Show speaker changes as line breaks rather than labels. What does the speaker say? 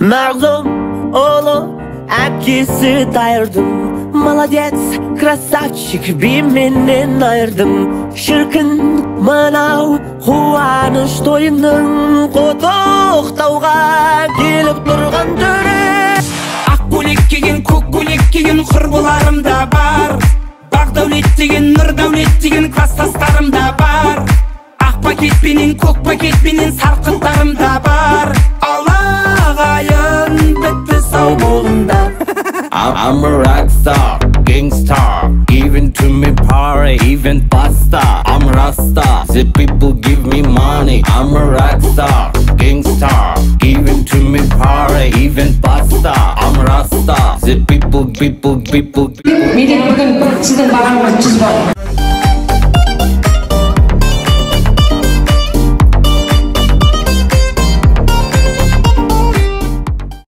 Mağlum oğlu әпкесі дайырдым. Молодец, красавчик, би менен айырдым. Шіркін мынау қуаныш тойының құттықтауға келіп тұрған түрі.
Ақ көйлек киген, көк көйлек киген құрбыларым да бар. Бақ дәулет деген, нұр дәулет деген класстастарым да бар. Ақ пакетпенен, көк пакетпенен сарқыттарым да бар. Алағайын бітті сау болыңдар.
I'm a rock star, gangstar, giving to me power, even pasta. I'm Rasta, the people give me money. I'm a rock star, gangstar, giving to me power, even pasta. I'm Rasta, the people.
Meeting, we're going to put something behind my